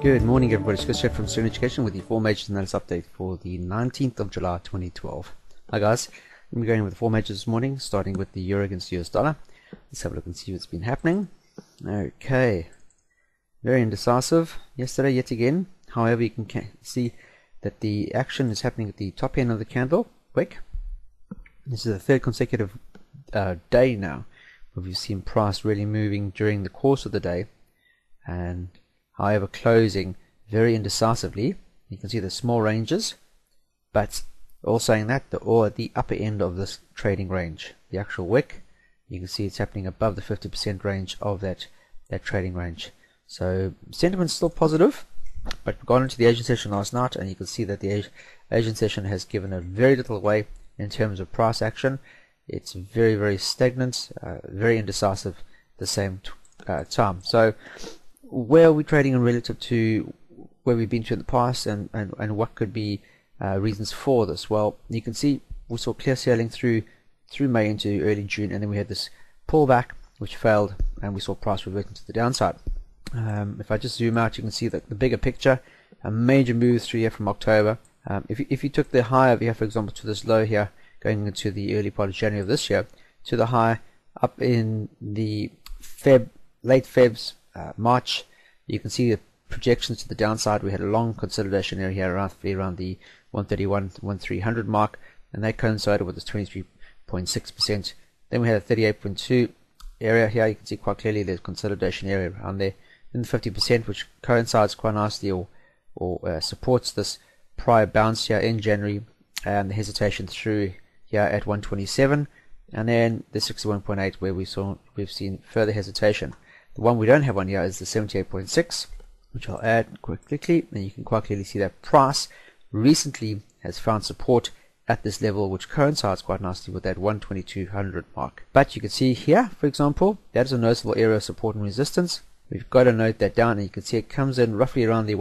Good morning everybody, it's Chris here from Serene Education with the 4 majors analysis update for the 19th of July 2012. Hi guys, I'm going with the 4 majors this morning, starting with the euro against the US dollar. Let's have a look and see what's been happening. Okay, very indecisive yesterday yet again. However, you can see that the action is happening at the top end of the candle wick. This is the third consecutive day now where we've seen price really moving during the course of the day, and however closing very indecisively. You can see the small ranges, but all saying that they're all at the upper end of this trading range. The actual wick, you can see it's happening above the 50% range of that trading range. So sentiment's still positive, but we've gone into the Asian session last night, and you can see that the Asian session has given a very little away in terms of price action. It's very stagnant, very indecisive at the same time. So where are we trading in relative to where we've been to in the past, and what could be reasons for this? Well, you can see we saw clear sailing through May into early June, and then we had this pullback which failed, and we saw price reverting to the downside. If I just zoom out, you can see that the bigger picture, a major move through here from October. If you took the high over here, for example, to this low here, going into the early part of January of this year, to the high up in the late Feb's March, you can see the projections to the downside. We had a long consolidation area here around the 131-1300 mark, and that coincided with this 23.6%. Then we had a 38.2 area here. You can see quite clearly there's consolidation area around there in the 50%, which coincides quite nicely or supports this prior bounce here in January, and the hesitation through here at 127, and then the 61.8 where we've seen further hesitation. The one we don't have on here is the 78.6, which I'll add quickly, and you can quite clearly see that price recently has found support at this level, which coincides quite nicely with that 12200 mark. But you can see here, for example, that is a noticeable area of support and resistance. We've got to note that down, and you can see it comes in roughly around the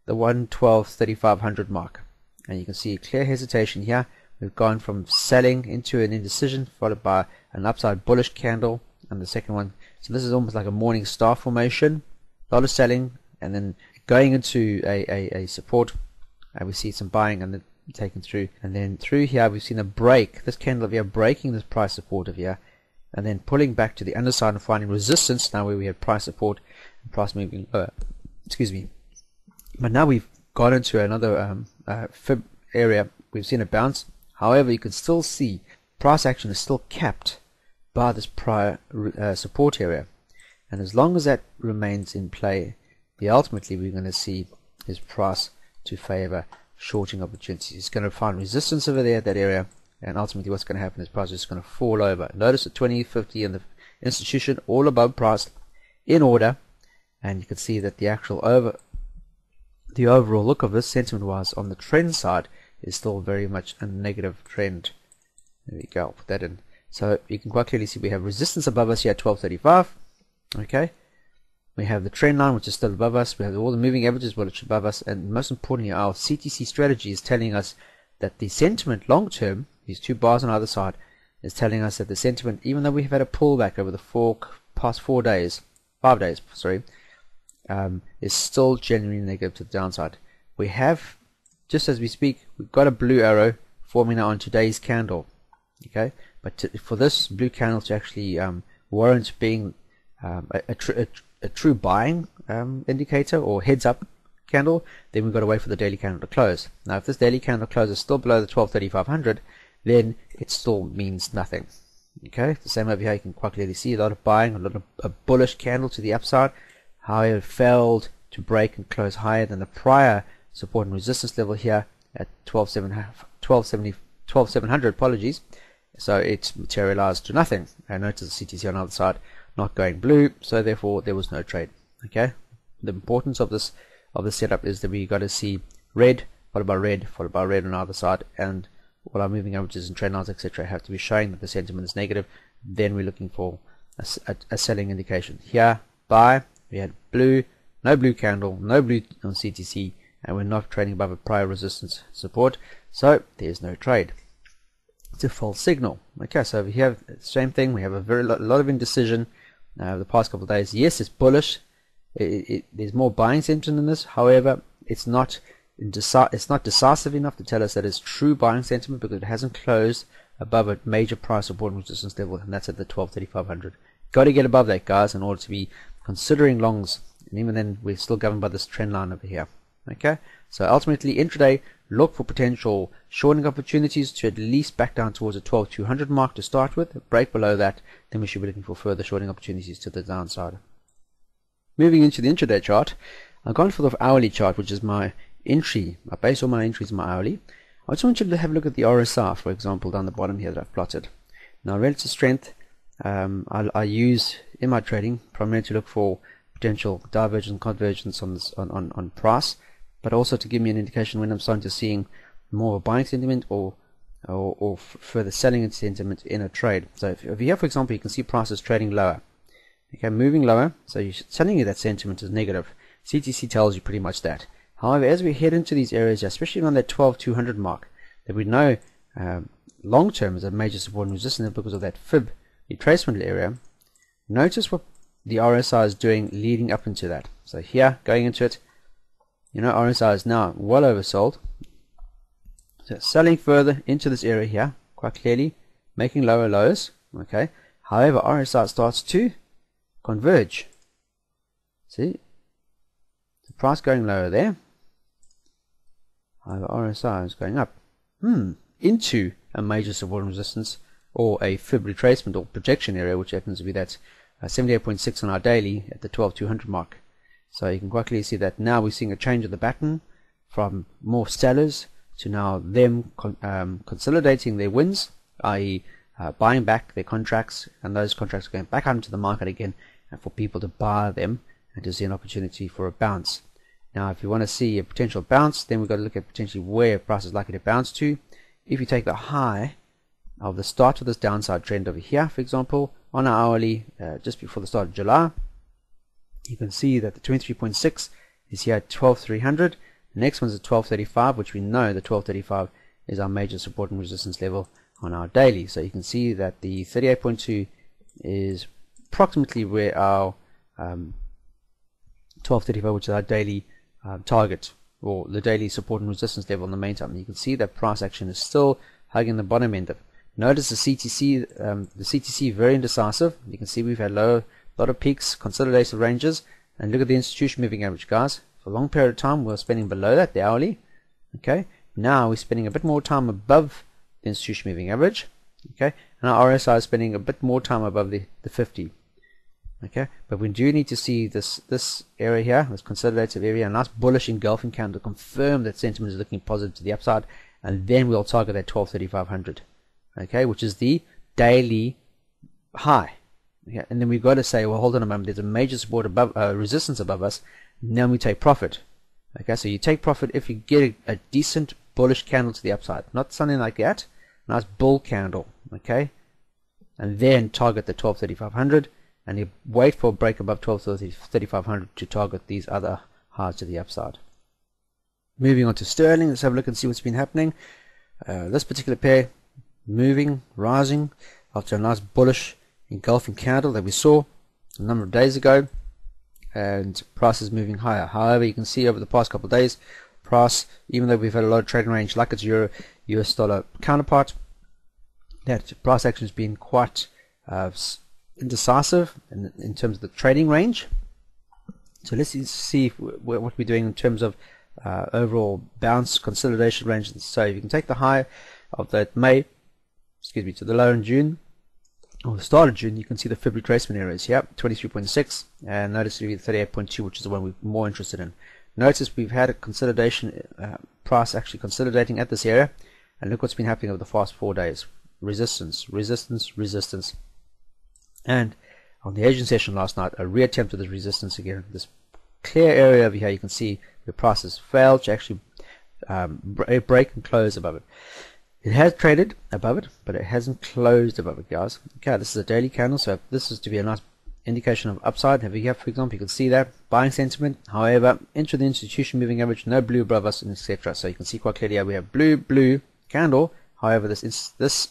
112-3500 mark, and you can see clear hesitation here. We've gone from selling into an indecision, followed by an upside bullish candle, and the second one. So this is almost like a morning star formation. A lot of selling, and then going into a support, and we see some buying and then taken through. And then through here we've seen a break, this candle of here breaking this price support of here, and then pulling back to the underside and finding resistance now where we had price support and price moving lower. Excuse me. But now we've got into another fib area. We've seen a bounce. However, you can still see price action is still capped by this prior support area, and as long as that remains in play, ultimately we're going to see is price to favor shorting opportunities. It's going to find resistance over there at that area, and ultimately what's going to happen is price is going to fall over. Notice the 20, 50 and the institution all above price in order, and you can see that the overall look of this sentiment wise on the trend side is still very much a negative trend. There we go, I'll put that in. So you can quite clearly see we have resistance above us here at 1235. Okay, we have the trend line which is still above us. We have all the moving averages which are above us, and most importantly our CTC strategy is telling us that the sentiment long term, these two bars on either side, is telling us that the sentiment, even though we've had a pullback over the past 5 days, is still genuinely negative to the downside. We have, just as we speak, we've got a blue arrow forming now on today's candle. Okay, but for this blue candle to actually warrant being a true buying indicator or heads up candle, then we've got to wait for the daily candle to close. Now if this daily candle closes still below the 123500, then it still means nothing. Okay, the same over here. You can quite clearly see a lot of buying, a bullish candle to the upside. However, it failed to break and close higher than the prior support and resistance level here at 12,700, apologies. So it's materialized to nothing, and notice the CTC on the other side not going blue, so therefore there was no trade. Okay, the importance of this setup is that we got to see red followed by red followed by red on either side, and all our moving averages and trend lines etc have to be showing that the sentiment is negative. Then we're looking for a selling indication. Here buy, we had blue, no blue candle, no blue on CTC, and we're not trading above a prior resistance support, so there's no trade. It's a false signal. Okay, so over here, same thing. We have a lot of indecision the past couple of days. Yes, it's bullish. there's more buying sentiment in this. However, it's not decisive enough to tell us that it's true buying sentiment, because it hasn't closed above a major price support and resistance level, and that's at the 12.3500. Got to get above that, guys, in order to be considering longs, and even then we're still governed by this trend line over here. Okay, so ultimately intraday, look for potential shorting opportunities to at least back down towards the 12.200 mark to start with. Break below that, then we should be looking for further shorting opportunities to the downside. Moving into the intraday chart, I've gone for the hourly chart, which is my entry. I base all my entries in my hourly. I just want you to have a look at the RSI, for example, down the bottom here that I've plotted. Now, relative strength, I use in my trading primarily to look for potential divergence and convergence on price, but also to give me an indication when I'm starting to seeing more of a buying sentiment or further selling sentiment in a trade. So if here, for example, you can see prices trading lower, okay, moving lower, so you're telling you that sentiment is negative. CTC tells you pretty much that. However, as we head into these areas, especially around that 12.200 mark, that we know long term is a major support and resistance because of that fib retracement area, notice what the RSI is doing leading up into that. So here, going into it, you know, RSI is now well oversold. So selling further into this area here, quite clearly, making lower lows. Okay. However, RSI starts to converge. See, the price going lower there. However, RSI is going up into a major support and resistance, or a fib retracement or projection area, which happens to be that 78.6 on our daily at the 12.200 mark. So you can quite clearly see that now we're seeing a change of the pattern from more sellers to now them consolidating their wins, i.e. buying back their contracts, and those contracts are going back out into the market again, and for people to buy them and to see an opportunity for a bounce. Now, if you want to see a potential bounce, then we've got to look at potentially where price is likely to bounce to. If you take the high of the start of this downside trend over here, for example, on our hourly, just before the start of July, you can see that the 23.6 is here at 12.300. The next one's at 12.35, which we know the 12.35 is our major support and resistance level on our daily. So you can see that the 38.2 is approximately where our 12.35, which is our daily target, or the daily support and resistance level on the main time. And you can see that price action is still hugging the bottom end of it. Notice the CTC very indecisive. You can see we've had a lot of peaks, consolidated ranges, and look at the institution moving average, guys. For a long period of time, we're spending below that, the hourly. Okay, now we're spending a bit more time above the institution moving average. Okay, and our RSI is spending a bit more time above the 50. Okay, but we do need to see this area here, this consolidative area, a nice bullish engulfing candle to confirm that sentiment is looking positive to the upside, and then we'll target that 12.3500. Okay, which is the daily high. Okay, and then we've got to say, well, hold on a moment, there's a major support above, resistance above us. Now we take profit. Okay, so you take profit if you get a decent bullish candle to the upside, not something like that, nice bull candle. Okay, and then target the 12.3500, and you wait for a break above 12.3500 to target these other highs to the upside. Moving on to sterling, let's have a look and see what's been happening. This particular pair moving, rising after a nice bullish engulfing candle that we saw a number of days ago, and price is moving higher. However, you can see over the past couple of days, price, even though we've had a lot of trading range like its euro US dollar counterpart, that price action has been quite indecisive in terms of the trading range. So let's see what we're doing in terms of overall bounce consolidation range. So you can take the high of that to the low in June, or the start of June. You can see the fib retracement areas here, 23.6, and notice the 38.2, which is the one we're more interested in. Notice we've had a consolidation, price actually consolidating at this area, and look what's been happening over the past 4 days. Resistance, resistance, resistance, and on the Asian session last night, a reattempt of this resistance again. This clear area over here, you can see the prices failed to actually break and close above it. It has traded above it, but it hasn't closed above it, guys. Okay, this is a daily candle, so this is to be a nice indication of upside. Over here, for example, you can see that buying sentiment. However, into the institution moving average, no blue above us, and etc. So you can see quite clearly how we have blue candle. However, this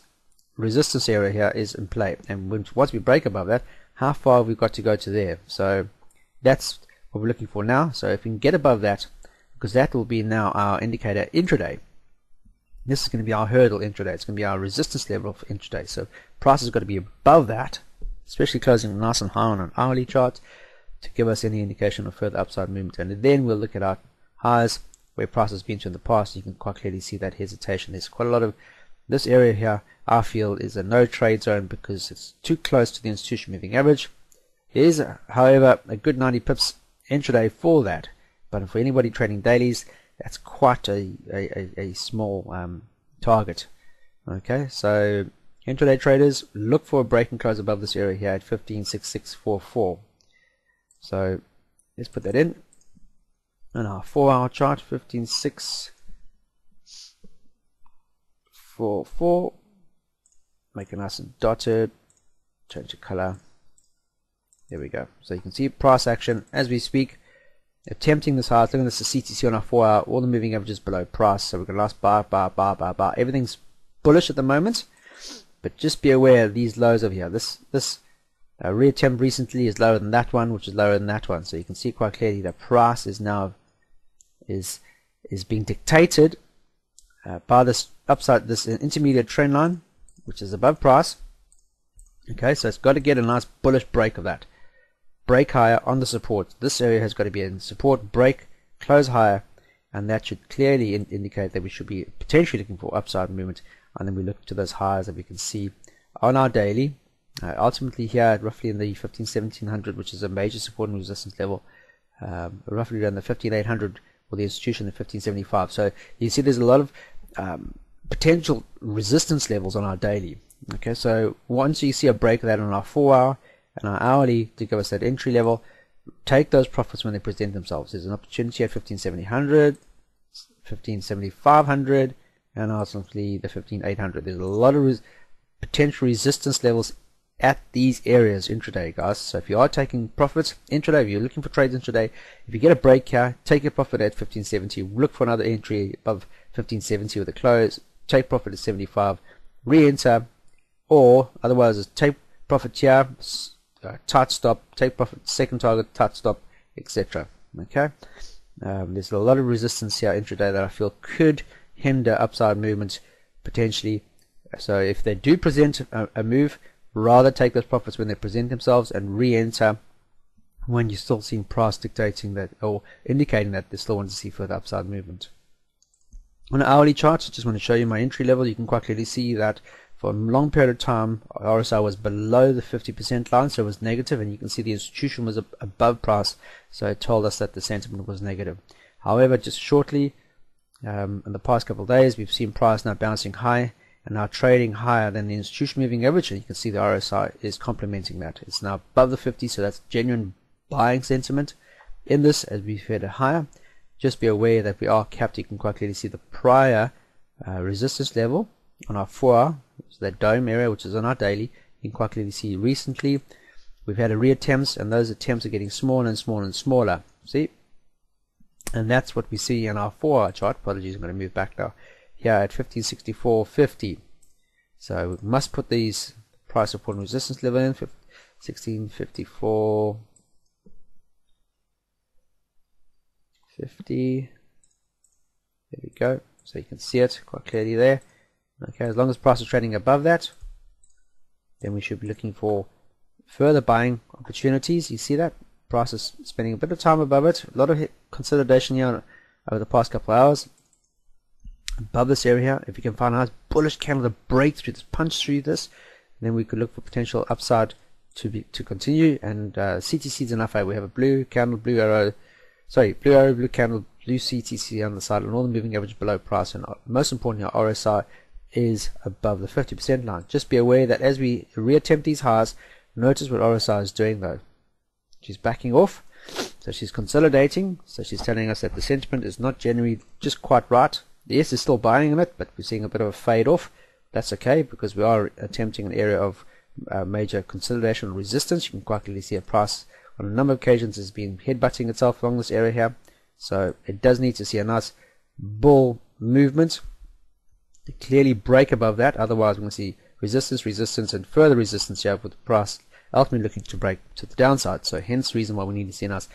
resistance area here is in play, and once we break above that, how far we've got to go to there. So that's what we're looking for now. So if we can get above that, because that will be now our indicator intraday. This is going to be our hurdle intraday. It's going to be our resistance level for intraday. So price has got to be above that, especially closing nice and high on an hourly chart to give us any indication of further upside movement. And then we'll look at our highs where price has been to in the past. You can quite clearly see that hesitation. There's quite a lot of this area here. I feel is a no trade zone because it's too close to the institution moving average. There is, however, a good 90 pips intraday for that. But for anybody trading dailies, that's quite a small target. Okay, so intraday traders, look for a break and close above this area here at 15.6644. So let's put that in. And our 4-hour chart, 15.644. Make it nice and dotted. Change the color. There we go. So you can see price action as we speak. Attempting this high. Look at this, the CTC on our 4-hour, all the moving averages below price. So we're going to last bar. Everything's bullish at the moment, but just be aware of these lows over here. This reattempt recently is lower than that one, which is lower than that one. So you can see quite clearly that price is now is being dictated by this upside, this intermediate trend line, which is above price. Okay, so it's got to get a nice bullish break of that. Break higher on the support. This area has got to be in support, break, close higher, and that should clearly indicate that we should be potentially looking for upside movement. And then we look to those highs that we can see on our daily. Ultimately here, roughly in the 1700, which is a major support and resistance level, roughly around the 15800 for the institution, the 1575. So you see there's a lot of potential resistance levels on our daily. Okay, so once you see a break of that on our 4-hour and our hourly to give us that entry level, take those profits when they present themselves. There's an opportunity at 15700, 157,500, and ultimately the 15800. There's a lot of potential resistance levels at these areas intraday, guys. So if you are taking profits intraday, if you're looking for trades intraday, if you get a break here, take your profit at 1570, look for another entry above 1570 with a close, take profit at 75, re-enter, or otherwise just take profit here, tight stop, take profit second target, tight stop, etc. Okay, there's a lot of resistance here intraday that I feel could hinder upside movement potentially. So if they do present a move, rather take those profits when they present themselves and re-enter when you're still seeing price dictating that or indicating that they still want to see further upside movement. On an hourly chart, I just want to show you my entry level. You can quite clearly see that for a long period of time RSI was below the 50% line, so it was negative, and you can see the institution was above price, so it told us that the sentiment was negative. However, just shortly in the past couple of days, we've seen price now bouncing high and now trading higher than the institution moving average, and you can see the RSI is complementing that. It's now above the 50, so that's genuine buying sentiment in this as we've headed higher. Just be aware that we are capped. You can quite clearly see the prior resistance level on our 4-hour, so that dome area, which is on our daily. You can quite clearly see recently we've had a reattempts, and those attempts are getting smaller and smaller and smaller. See? And that's what we see in our 4-hour chart. Apologies, I'm going to move back now. Here at 1564.50. So we must put these price support and resistance level in 1654.50. There we go. So you can see it quite clearly there. Okay, as long as price is trading above that, then we should be looking for further buying opportunities. You see that price is spending a bit of time above it. A lot of consolidation here over the past couple of hours. Above this area, if you can find a nice bullish candle to break through this, punch through this, then we could look for potential upside to continue. And CTC is enough. We have a blue candle, blue arrow, blue candle, blue CTC on the side, and all the moving average below price. And most importantly, our RSI is above the 50% line. Just be aware that as we reattempt these highs, notice what RSI is doing though. She's backing off, so she's consolidating. So she's telling us that the sentiment is not generally just quite right. Yes, it's still buying in it, but we're seeing a bit of a fade off. That's okay, because we are attempting an area of major consolidation and resistance. You can quite clearly see a price on a number of occasions has been headbutting itself along this area here. So it does need to see a nice bull movement to clearly break above that. Otherwise, we're going to see resistance, and further resistance here with the price ultimately looking to break to the downside. So hence the reason why we need to see a nice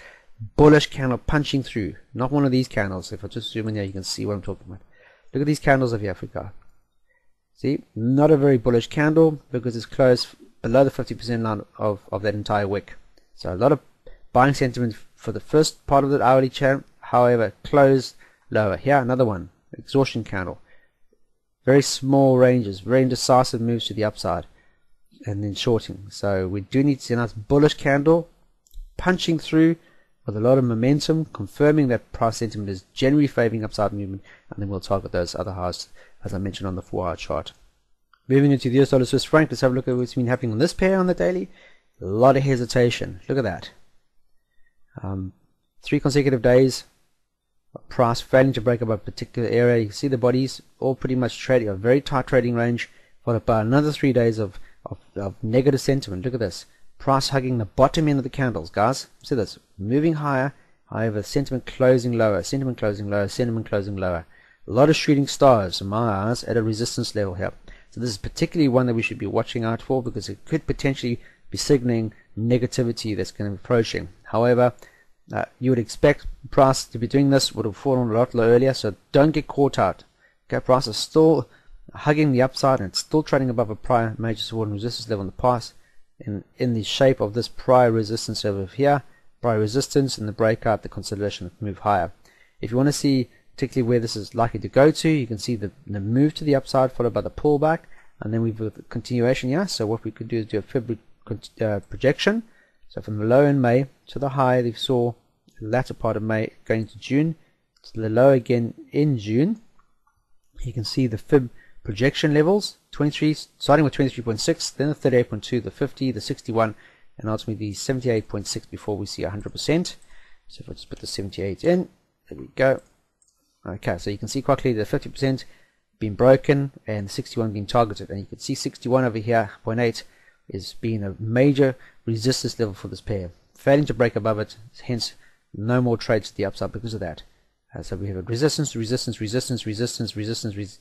bullish candle punching through, not one of these candles. If I just zoom in here, you can see what I'm talking about. Look at these candles over here, Africa. See, not a very bullish candle because it's closed below the 50% line of that entire wick. So a lot of buying sentiment for the first part of the hourly chart, however, closed lower. Here, another one, exhaustion candle. Very small ranges, very indecisive moves to the upside, and then shorting. So we do need to see a nice bullish candle punching through with a lot of momentum, confirming that price sentiment is generally favoring upside movement, and then we'll target those other highs as I mentioned on the 4-hour chart. Moving into the US dollar Swiss franc, let's have a look at what's been happening on this pair on the daily. A lot of hesitation. Look at that. 3 consecutive days of price failing to break up a particular area. You can see the bodies all pretty much trading a very tight trading range, followed by another 3 days of negative sentiment. Look at this. Price hugging the bottom end of the candles, guys. See this, moving higher, however sentiment closing lower, sentiment closing lower, sentiment closing lower. A lot of shooting stars in my eyes at a resistance level here. So this is particularly one that we should be watching out for, because it could potentially be signaling negativity that's going to be approaching. However, you would expect price to be doing this, would have fallen a lot earlier, so don't get caught out. Okay, price is still hugging the upside and it's still trading above a prior major support and resistance level in the past. In the shape of this prior resistance over here, prior resistance, and the breakout, the consolidation move higher. If you want to see particularly where this is likely to go to, you can see the move to the upside followed by the pullback, and then we've got the continuation here. So what we could do is do a fib projection. So from the low in May to the high we saw the latter part of May going to June, to the low again in June. You can see the fib projection levels, 23, starting with 23.6, then the 38.2, the 50, the 61, and ultimately the 78.6 before we see 100%. So if I just put the 78 in, there we go. Okay, so you can see quite clearly the 50% being broken and the 61 being targeted, and you can see 61 over here, 0.8, is being a major resistance level for this pair. Failing to break above it, hence no more trades to the upside because of that. So we have a resistance, resistance, resistance, resistance, resistance,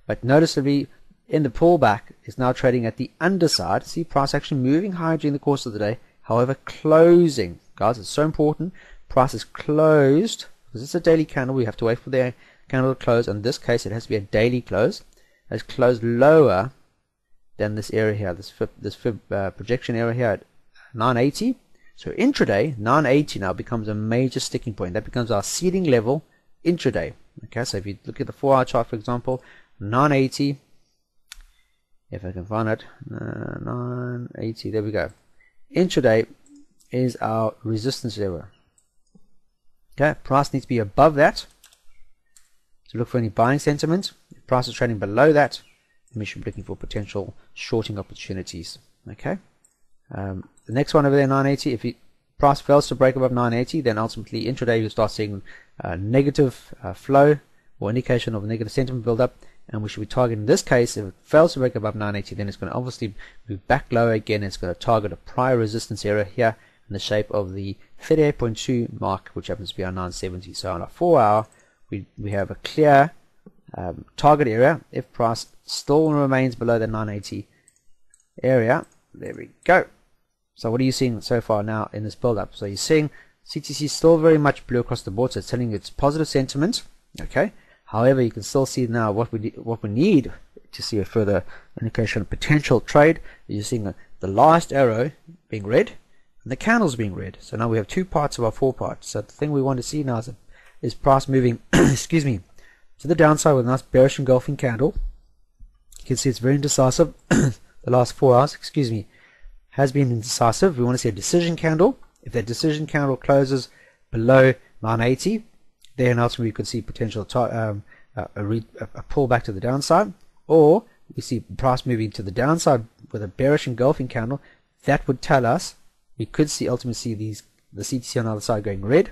but noticeably in the pullback is now trading at the underside. See price actually moving higher during the course of the day, however closing, guys, it's so important, price is closed, because it's a daily candle, we have to wait for the candle to close. In this case it has to be a daily close. It's closed lower than this area here, this fib projection area here at 980. So intraday, 980 now becomes a major sticking point. That becomes our seeding level intraday. Okay, so if you look at the 4-hour chart, for example, 980, if I can find it, 980, there we go. Intraday is our resistance area. Okay, price needs to be above that to look for any buying sentiment. If price is trading below that, then we should be looking for potential shorting opportunities. Okay, the next one over there, 980, if price fails to break above 980, then ultimately intraday you'll start seeing negative flow or indication of negative sentiment build up, and we should be targeting, in this case, if it fails to break above 980, then it's going to obviously move back lower again. It's going to target a prior resistance area here in the shape of the 38.2 mark, which happens to be our 970. So on a 4-hour, we have a clear target area if price still remains below the 980 area. There we go. So what are you seeing so far now in this build up? So you're seeing CTC still very much blue across the board, so it's telling you it's positive sentiment. Okay, however, you can still see now what we need to see a further indication of potential trade. You're seeing the last arrow being red and the candles being red. So now we have 2 parts of our 4 parts. So the thing we want to see now is price moving excuse me, to the downside with a nice bearish engulfing candle. You can see it's very indecisive. The last 4 hours, excuse me, has been indecisive. We want to see a decision candle. If that decision candle closes below 980, then ultimately we could see potential a pullback to the downside, or we see price moving to the downside with a bearish engulfing candle. That would tell us we could see ultimately see the CTC on the other side going red,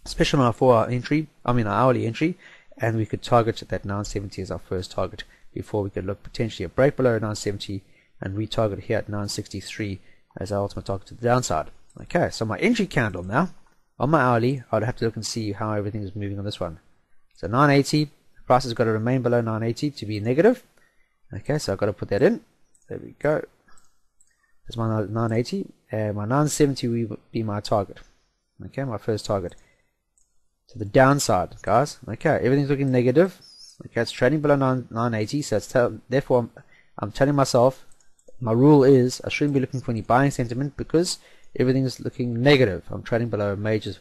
especially on our 4-hour entry, our hourly entry, and we could target that 970 as our first target before we could look potentially a break below 970 and retarget here at 963 as our ultimate target to the downside. Okay, so my entry candle now on my hourly, I'd have to look and see how everything is moving on this one. So 980, the price has got to remain below 980 to be negative. Okay, so I've got to put that in. There we go. That's my 980, and my 970 will be my target. Okay, my first target. To the downside, guys. Okay, everything's looking negative. Okay, it's trading below 980, so it's therefore I'm telling myself, my rule is I shouldn't be looking for any buying sentiment because everything is looking negative. I'm trading below a major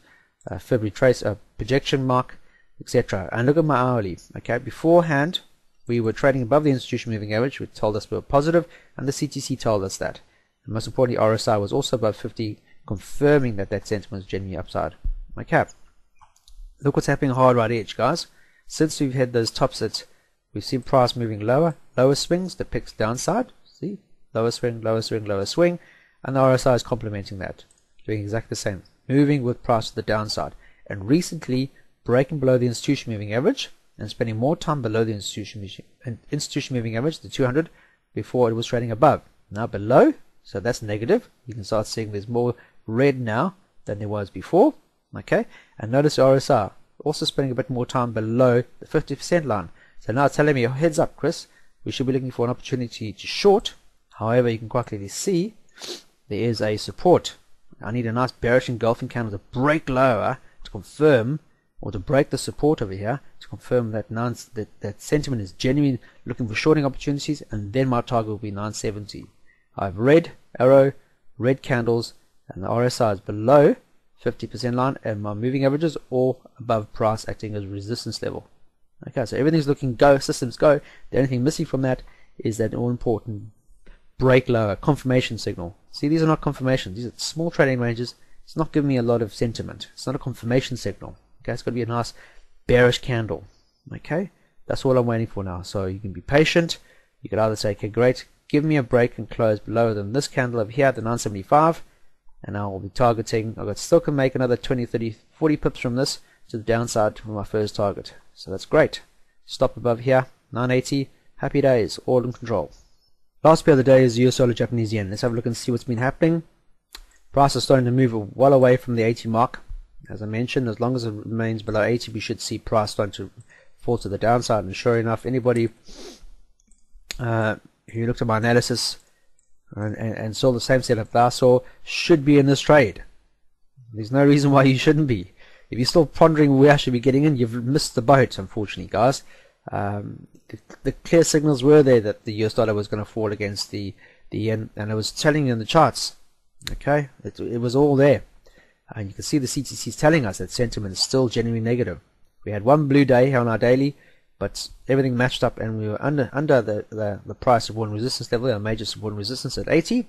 February trace, projection mark, etc. And look at my hourly. Okay, beforehand we were trading above the institution moving average, which told us we were positive, and the CTC told us that. And most importantly, RSI was also above 50, confirming that that sentiment was genuinely upside. Okay, look what's happening hard right edge, guys. Since we've had those tops that we've seen price moving lower swings depicts downside. See, lower swing, lower swing, lower swing, and the RSI is complementing that, doing exactly the same, moving with price to the downside, and recently breaking below the institution moving average and spending more time below the institution moving average, the 200, before it was trading above. Now below, so that's negative. You can start seeing there's more red now than there was before. Okay, and notice the RSI also spending a bit more time below the 50% line. So now it's telling me, heads up, Chris, we should be looking for an opportunity to short. However, you can quite clearly see there is a support. I need a nice bearish engulfing candle to break lower to confirm, or to break the support over here to confirm that that sentiment is genuine, looking for shorting opportunities, and then my target will be 970. I have red arrow, red candles, and the RSI is below 50% line, and my moving averages all above price, acting as resistance level. Okay, so everything's looking go, systems go. The only thing missing from that is that all important break lower confirmation signal. See, these are not confirmations, these are small trading ranges. It's not giving me a lot of sentiment. It's not a confirmation signal. Okay, it's got to be a nice bearish candle. Okay, that's all I'm waiting for now. So you can be patient. You could either say, okay, great, give me a break and close below than this candle over here at the 975, and I will be targeting. I still can make another 20, 30, 40 pips from this to the downside for my first target. So that's great. Stop above here, 980. Happy days, all in control. Last pair of the day is US dollar Japanese yen. Let's have a look and see what's been happening. Price is starting to move well away from the 80 mark. As I mentioned, as long as it remains below 80, we should see price starting to fall to the downside. And sure enough, anybody who looked at my analysis and saw the same setup that I saw should be in this trade. There's no reason why you shouldn't be. If you're still pondering where I should be getting in, you've missed the boat, unfortunately, guys. The clear signals were there that the US dollar was going to fall against the yen, and it was telling you in the charts. Okay, it was all there. And you can see the CTC is telling us that sentiment is still genuinely negative. We had one blue day here on our daily, but everything matched up, and we were under the price support and resistance level, our major support and resistance at 80,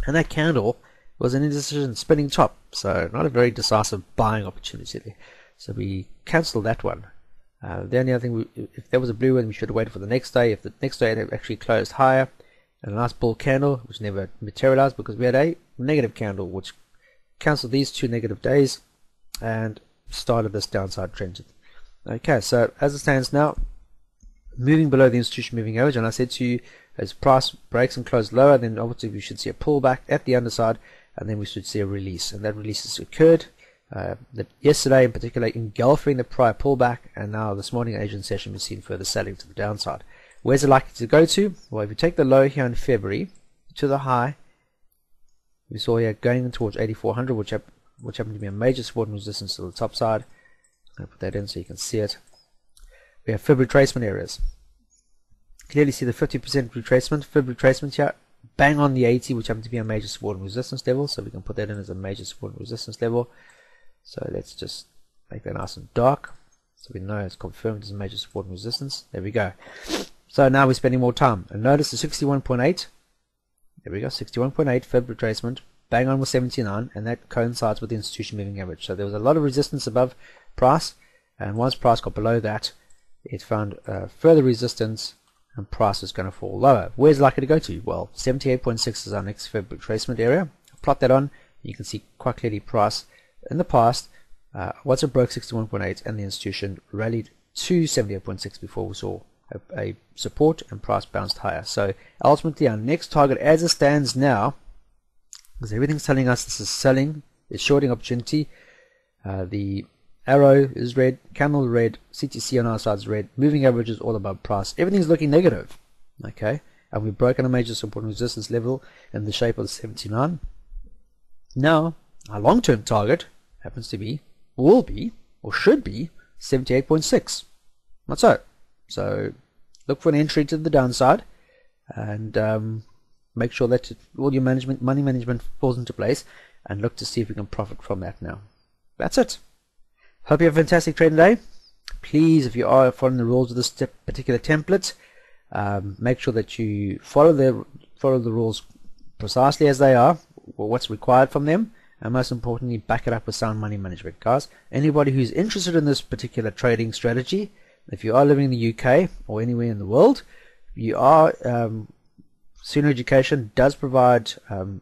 and that candle was an indecision spinning top, so not a very decisive buying opportunity there. So we cancelled that one. The only other thing, if there was a blue one, we should have waited for the next day. If the next day it actually closed higher, and a nice bull candle, which never materialized because we had a negative candle, which cancelled these two negative days and started this downside trend. Okay, so as it stands now, moving below the institution moving average, and I said to you, as price breaks and closes lower, then obviously we should see a pullback at the underside, and then we should see a release, and that release has occurred. Yesterday in particular, engulfing the prior pullback, and now this morning Asian session we've seen further selling to the downside. Where's it likely to go to? Well, if you take the low here in February to the high we saw here going towards 8400, which happened to be a major support and resistance to the top side. I'm going to put that in so you can see it. We have fib retracement areas. Clearly see the 50% retracement, fib retracement here, bang on the 80, which happened to be a major support and resistance level, so we can put that in as a major support and resistance level. So let's just make that nice and dark, so we know it's confirmed as a major support and resistance. There we go. So now we're spending more time, and notice the 61.8. There we go, 61.8 fib retracement, bang on with 79, and that coincides with the institution moving average. So there was a lot of resistance above price, and once price got below that, it found further resistance, and price is going to fall lower. Where's it likely to go to? Well, 78.6 is our next fib retracement area. Plot that on, you can see quite clearly price in the past, once it broke 61.8 and the institution rallied to 78.6 before we saw a support and price bounced higher. So ultimately our next target as it stands now, because everything's telling us this is selling, is shorting opportunity, the arrow is red, candle red, CTC on our side is red, moving average is all above price, everything's looking negative. Okay, and we've broken a major support and resistance level in the shape of the 79. Now our long-term target happens to be, will be, or should be 78.6. Not so. So look for an entry to the downside, and make sure that all your money management falls into place, and look to see if we can profit from that now. That's it. Hope you have a fantastic trading day. Please, if you are following the rules of this particular template, make sure that you follow the rules precisely as they are, or what's required from them, and most importantly, back it up with sound money management. Guys, anybody who's interested in this particular trading strategy, if you are living in the UK or anywhere in the world, Serene Education does provide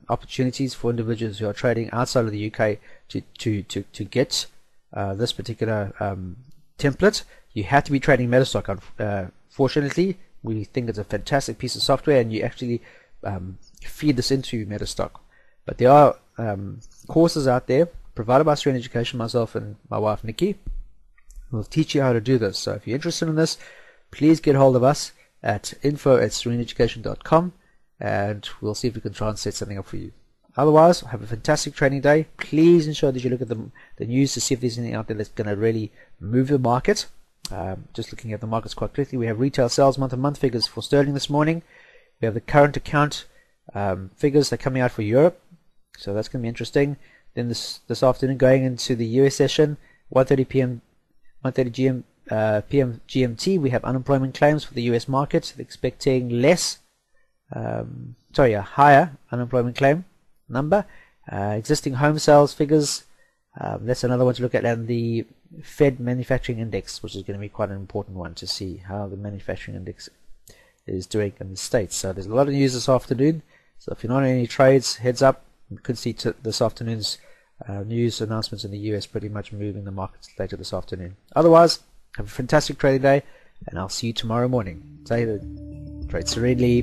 opportunities for individuals who are trading outside of the UK to get this particular template. You have to be trading Metastock. Fortunately, we think it's a fantastic piece of software, and you actually feed this into Metastock. But there are courses out there provided by Serene Education, myself and my wife Nikki, who will teach you how to do this. So if you're interested in this, please get hold of us at info@sereneeducation.com, and we'll see if we can try and set something up for you. Otherwise, have a fantastic trading day. Please ensure that you look at the news to see if there's anything out there that's going to really move the market. Just looking at the markets quite quickly, we have retail sales month-to-month figures for sterling this morning. We have the current account figures that are coming out for Europe, so that's going to be interesting. Then this afternoon, going into the US session, 1:30 p.m. PM GMT, we have unemployment claims for the US market. They're expecting a higher unemployment claim number. Existing home sales figures, that's another one to look at, and the Fed manufacturing index, which is going to be quite an important one to see how the manufacturing index is doing in the States. So there's a lot of news this afternoon, so if you're not in any trades, heads up. You could see this afternoon's news announcements in the US pretty much moving the markets later this afternoon. Otherwise, have a fantastic trading day, and I'll see you tomorrow morning. Trade serenely.